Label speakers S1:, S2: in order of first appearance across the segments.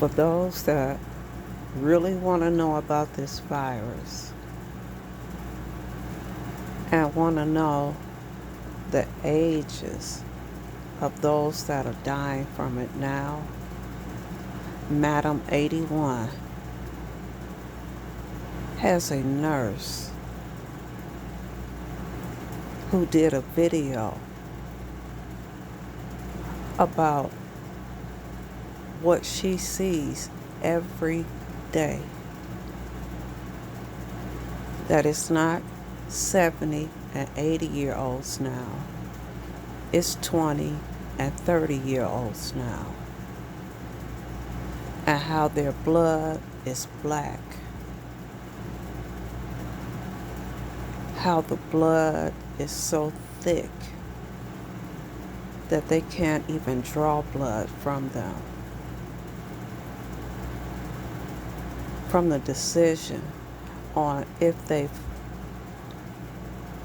S1: For those that really want to know about this virus and want to know the ages of those that are dying from it now, Madam 81 has a nurse who did a video about what she sees every day. That it's not 70 and 80-year-olds now. It's 20 and 30-year-olds now. And how their blood is black. How the blood is so thick that they can't even draw blood from them. From the decision on if they've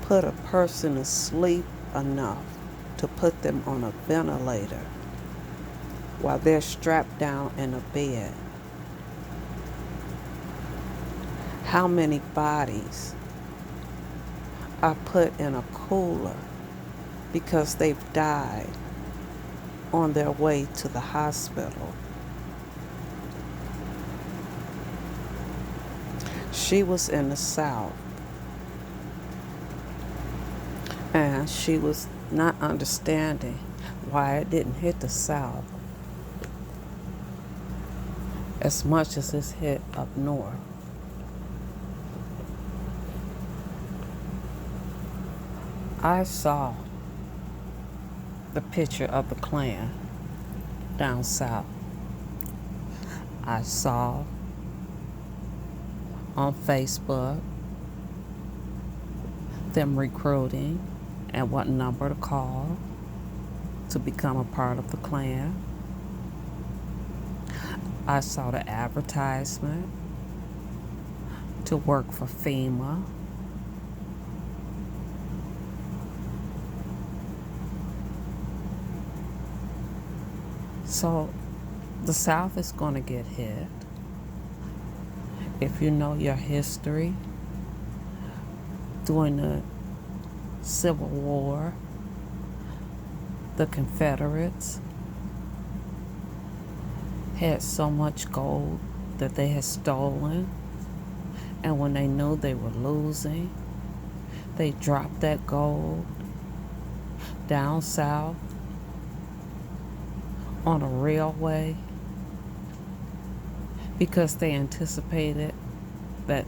S1: put a person to sleep enough to put them on a ventilator while they're strapped down in a bed. How many bodies are put in a cooler because they've died on their way to the hospital? She was in the South, and she was not understanding why it didn't hit the South as much as it's hit up north. I saw the picture of the Klan down south. I saw on Facebook them recruiting and what number to call to become a part of the Klan. I saw the advertisement to work for FEMA. So the South is going to get hit. If you know your history, during the Civil War, the Confederates had so much gold that they had stolen, and when they knew they were losing, they dropped that gold down south on a railway because they anticipated that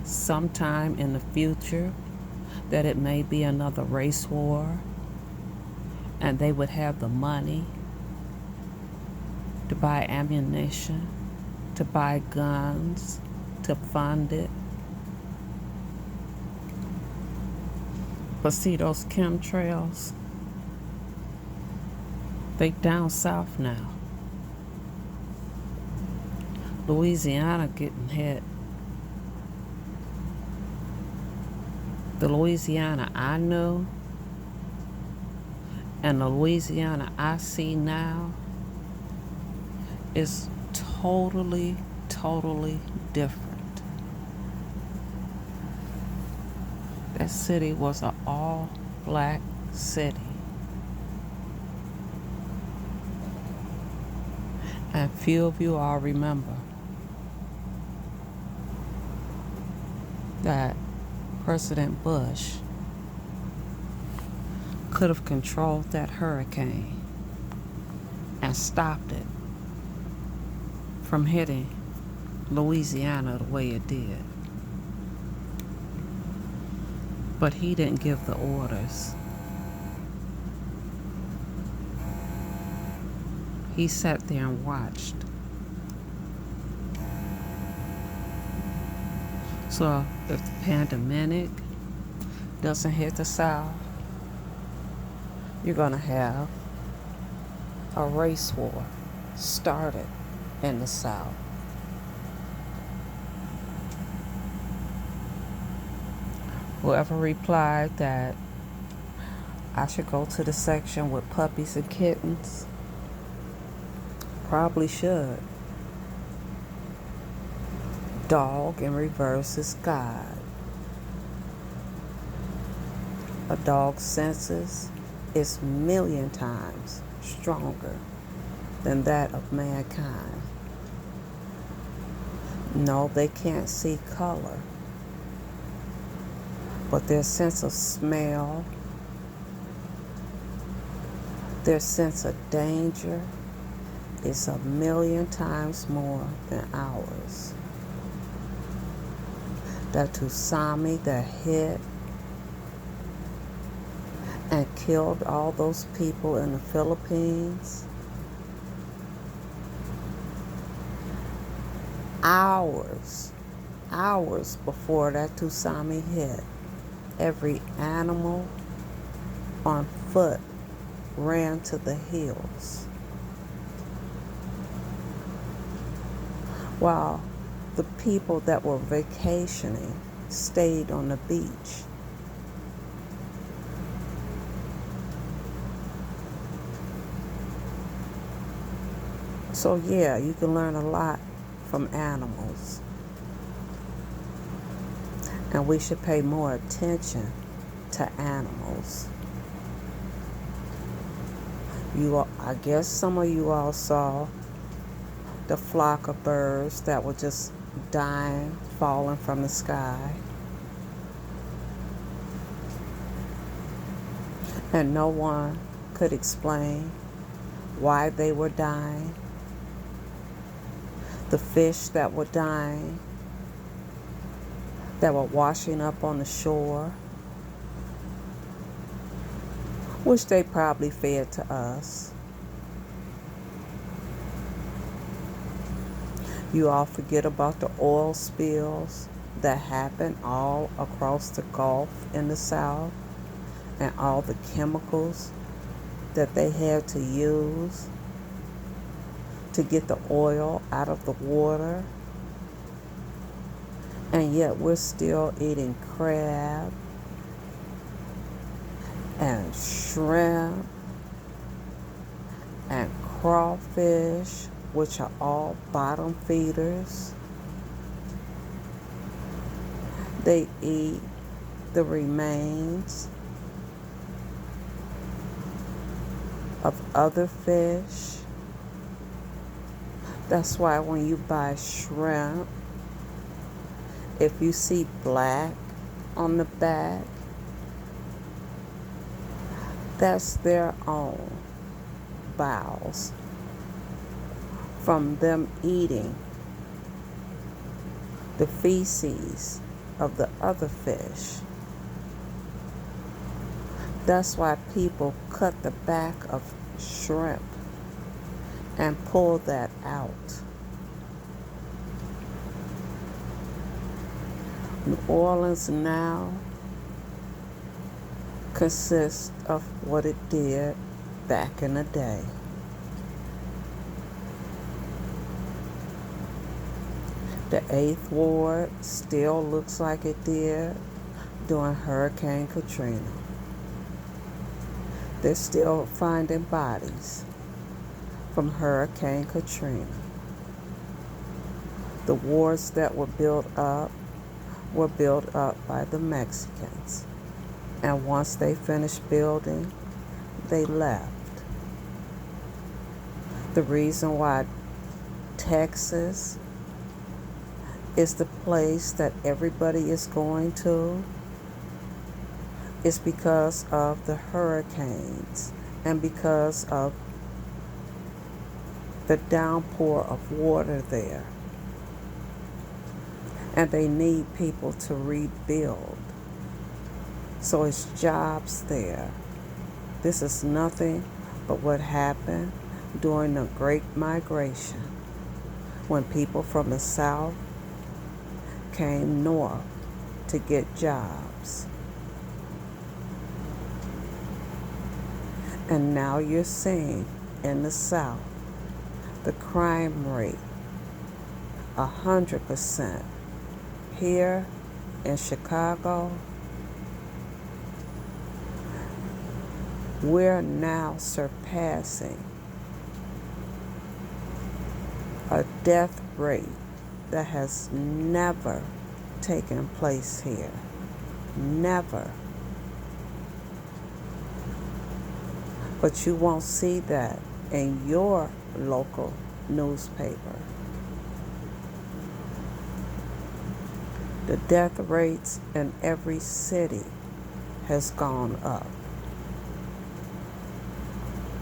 S1: sometime in the future that it may be another race war and they would have the money to buy ammunition, to buy guns, to fund it. But see, those chemtrails, they down south now. Louisiana getting hit. The Louisiana I knew and the Louisiana I see now is totally different. That city was an all-black city. And few of you all remember that President Bush could have controlled that hurricane and stopped it from hitting Louisiana the way it did. But he didn't give the orders. He sat there and watched. So if the pandemic doesn't hit the South, you're going to have a race war started in the South. Whoever replied that I should go to the section with puppies and kittens probably should. Dog in reverse is God. A dog's senses is a million times stronger than that of mankind. No, they can't see color, but their sense of smell, their sense of danger is a million times more than ours. That tsunami that hit and killed all those people in the Philippines, hours before that tsunami hit, every animal on foot ran to the hills, while the people that were vacationing stayed on the beach. So yeah, you can learn a lot from animals. And we should pay more attention to animals. I guess some of you all saw the flock of birds that were just dying, falling from the sky. And no one could explain why they were dying. The fish that were dying, that were washing up on the shore, which they probably fed to us. You all forget about the oil spills that happened all across the Gulf in the South, and all the chemicals that they had to use to get the oil out of the water. And yet we're still eating crab and shrimp and crawfish, which are all bottom feeders. They eat the remains of other fish. That's why when you buy shrimp, if you see black on the back, that's their own bowels from them eating the feces of the other fish. That's why people cut the back of shrimp and pull that out. New Orleans now consists of what it did back in the day. The 8th Ward still looks like it did during Hurricane Katrina. They're still finding bodies from Hurricane Katrina. The wards that were built up by the Mexicans. And once they finished building, they left. The reason why Texas is the place that everybody is going to is because of the hurricanes and because of the downpour of water there. And they need people to rebuild. So it's jobs there. This is nothing but what happened during the Great Migration, when people from the South came north to get jobs. And now you're seeing in the South the crime rate 100%. Here in Chicago, we're now surpassing a death rate that has never taken place here. Never. But you won't see that in your local newspaper. The death rates in every city has gone up.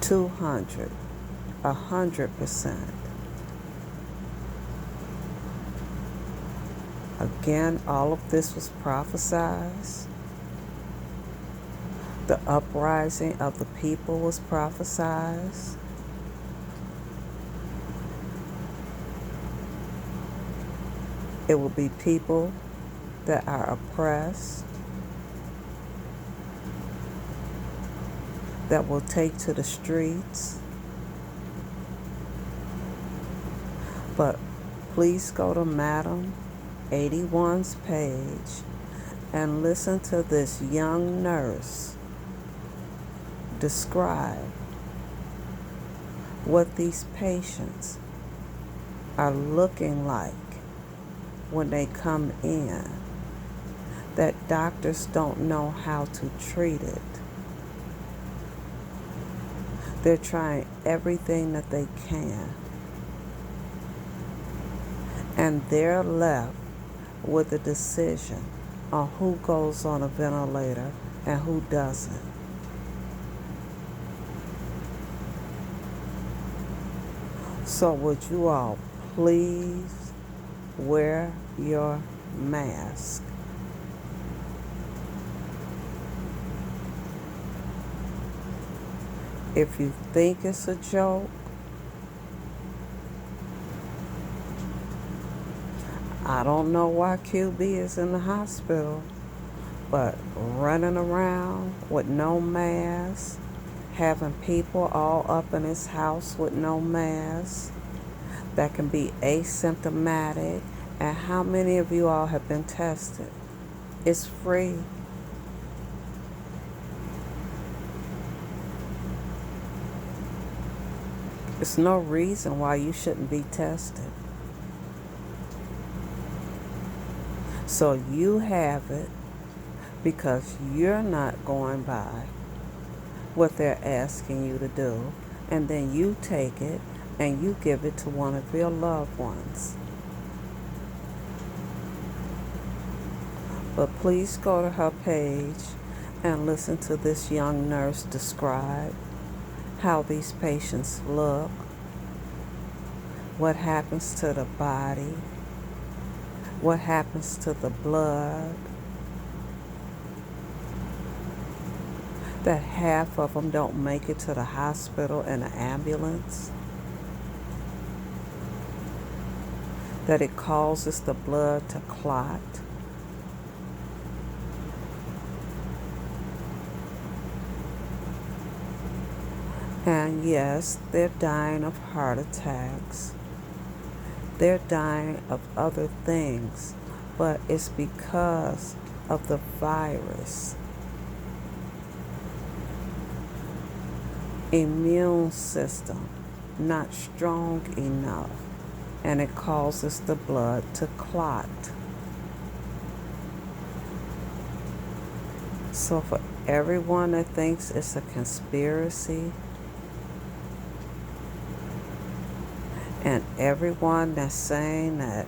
S1: 200, 100%. Again, all of this was prophesied. The uprising of the people was prophesied. It will be people that are oppressed, that will take to the streets. But please go to Madam 81's page and listen to this young nurse describe what these patients are looking like when they come in, that doctors don't know how to treat it. They're trying everything that they can, and they're left with a decision on who goes on a ventilator and who doesn't. So would you all please wear your mask? If you think it's a joke, I don't know why QB is in the hospital, but running around with no mask, having people all up in his house with no mask that can be asymptomatic. And how many of you all have been tested? It's free. There's no reason why you shouldn't be tested. So you have it because you're not going by what they're asking you to do, and then you take it and you give it to one of your loved ones. But please go to her page and listen to this young nurse describe how these patients look, what happens to the body, what happens to the blood, that half of them don't make it to the hospital in an ambulance, that it causes the blood to clot. And yes, they're dying of heart attacks. They're dying of other things, but it's because of the virus. Immune system not strong enough, and it causes the blood to clot. So for everyone that thinks it's a conspiracy, and everyone that's saying that,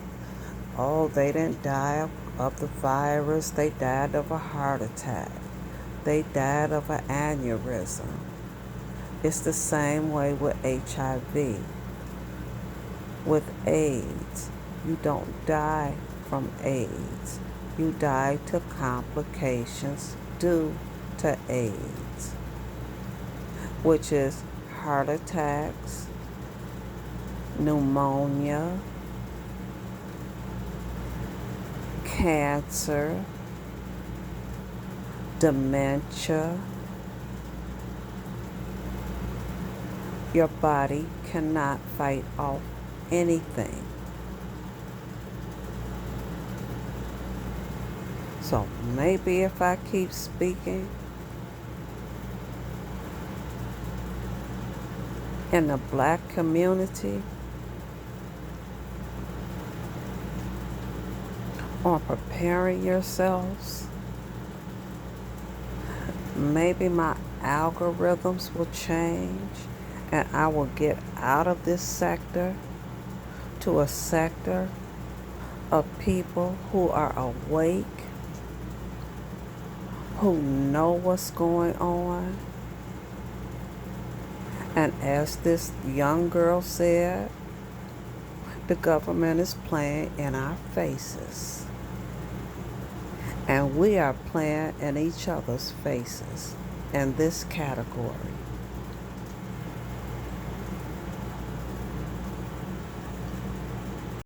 S1: oh, they didn't die of the virus, they died of a heart attack, they died of an aneurysm. It's the same way with HIV. With AIDS, you don't die from AIDS. You die to complications due to AIDS, which is heart attacks, pneumonia, cancer, dementia. Your body cannot fight off anything. So maybe if I keep speaking in the black community, on preparing yourselves, maybe my algorithms will change and I will get out of this sector to a sector of people who are awake, who know what's going on. And as this young girl said, the government is playing in our faces. And we are playing in each other's faces in this category.